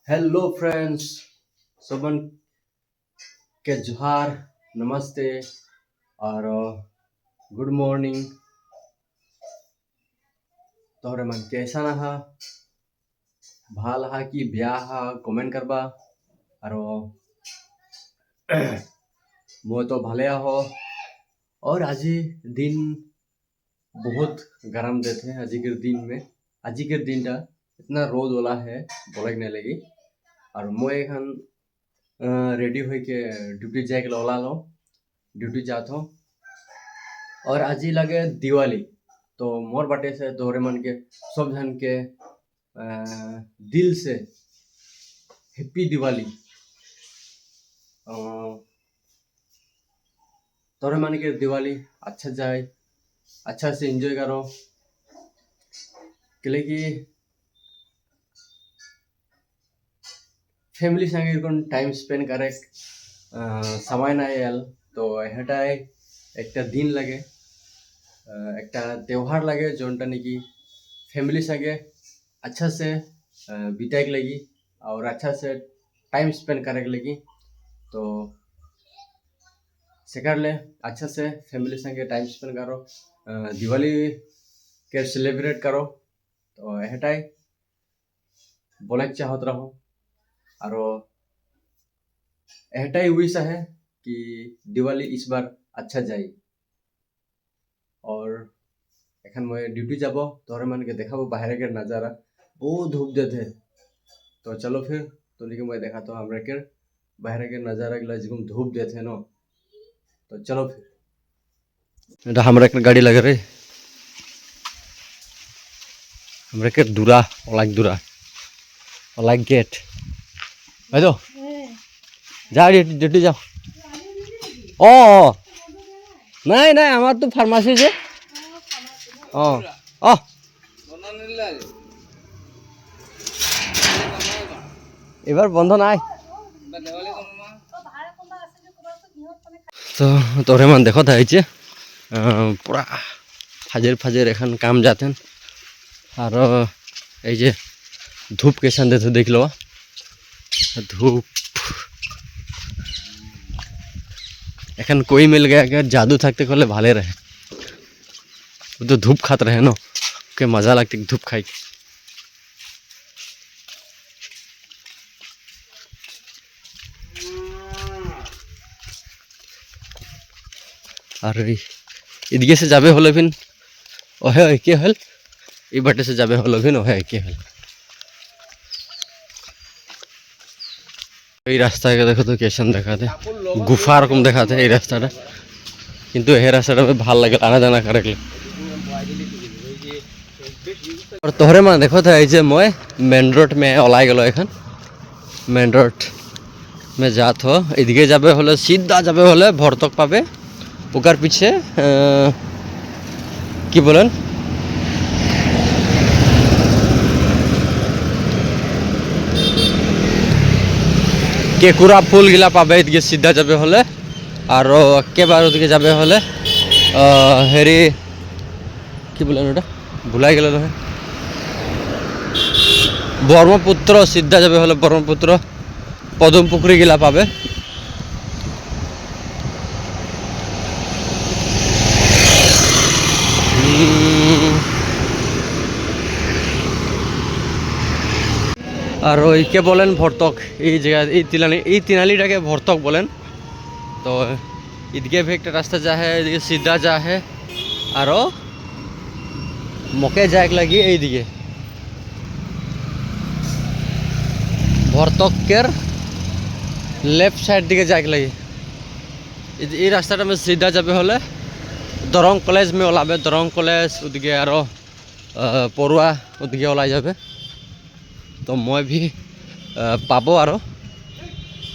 Hello friends, सबन के जोहार, नमस्ते और गुड मॉर्निंग। तोहरे मन कैसा रहा? भाल हा कि ब्याह हा कमेंट करबा। और मैं तो भले हो। और आज दिन बहुत गरम देते हैं। आज के दिन में आज के दिन इतना रोद वाला है बोले नहीं लगी। और मैं एखन रेडी हो के ड्यूटी जाए के ओला लो ड्यूटी जाता हूँ। और आज ही लगे दिवाली, तो मोर बाटे से तोहरे मन के सब जन के दिल से हैप्पी दिवाली। तोहरे मन के दिवाली अच्छा जाए, अच्छा से एंजॉय करो। कि फैमिली संगे टाइम स्पेंड करे समय ना आयल तो एटाई एक दिन लगे, एक त्योहार लगे जोटा निकी फैमिली संगे अच्छा से बिताए लगी और अच्छा से टाइम स्पेंड करे लगी। तो सेकर ले अच्छा से फैमिली संगे टाइम स्पेंड करो, दिवाली के सेलिब्रेट करो। तो एटाई बोले चाहत रहो। और एटाई विश है कि दिवाली इस बार अच्छा जाए। और एखन मैं ड्यूटी जाबो, तोहरे मन के देखाबो बाहर के नज़ारा बहुत धूप देते। तो चलो फिर तो मैं देखा तो हमरा के बाहर के नज़ारा गिला जिकुम धूप देते न। तो चलो फिर हमरा के गाड़ी लगे रही हमरा के दूरा ओलाक गेट है तो जा ड्यूटी जाओ। ओ नहीं नहीं हमार तो फार्मासी जे এবার বন্ধ নাই। তো তোরে মান দেখো থাইছে পুরা ফাজের এখন কাম যাতেন। আর এই যে ধূপ के साथ देख लो, धूप एखन कोई मिल गया अगर जादू थकते खोले भाले रहे। वो तो धूप खात रहे न के मजा लगती धूप खाई। और इदगे से जाबे होले फिन ओहे के हल ई बाटे से जाबे होले फिन ओहे के हल। এই রাস্তা দেখো তো কেশন দেখাতে गुफा रकम देखाते এই রাস্তাটা, কিন্তু এই রাস্তাটা ভাল লাগে আনা জানা করে। और तोहरे मान देखो था जे मैं मेन रोड में ओलाई गलो एखन मेन रोड में जात हो। इदिके जाबे होले सीधा जाबे होले भरतक पाबे ओकर पीछे कि बोलेन केकुरा फूल गिला पाबे। इदिके सीधा जाबे होले और एकेबार ओदिके जाबे होले हेरी कि बोलेन ओटा भुलाई गेल रहे ब्रह्मपुत्र। सीधा जाबे होले ब्रह्मपुत्र पदम पुकुरी गिला पाबे। और के बोलें भरतक जगह तीनालीटा भरतक बोलें। तो इदके भी एक रास्ता जा है, सीधा जा है और मके जाए लगी दिखे भरतक के लेफ्ट साइड दिखे जाए लगी। ये रास्ता में सीधा जाबे होले दरंग कॉलेज में ओलाबे। दरंग कॉलेज उदिके और पड़ुआ उदिके ओलाई जाबे। तो मैं भी पाबो और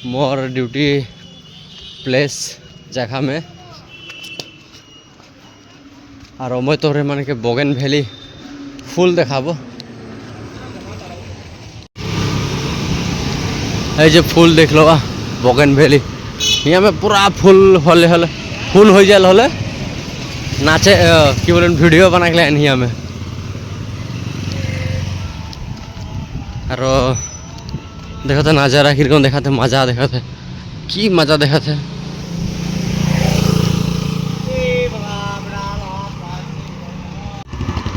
मोर ड्यूटी प्लेस जगह में। और मैं तोहरे मन के बोगेन भैली फूल देखाबो। ये फूल देख लो बोगेन भैली यहाँ में पूरा फूल होले होले फूल हो जाए होले नाचे कि बोले वीडियो बना के यहाँ में। और দেখাতে নাজারা কিরকম দেখাতে মজা দেখাতে কি মজা দেখাতে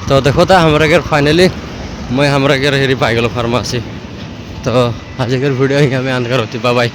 তো দেখো তা हमरा घर फाइनली मैं हमरा घर हेरी पाई गलो फार्मेसी तो आज के वीडियो यहाँ में अंत करो बाय बाय।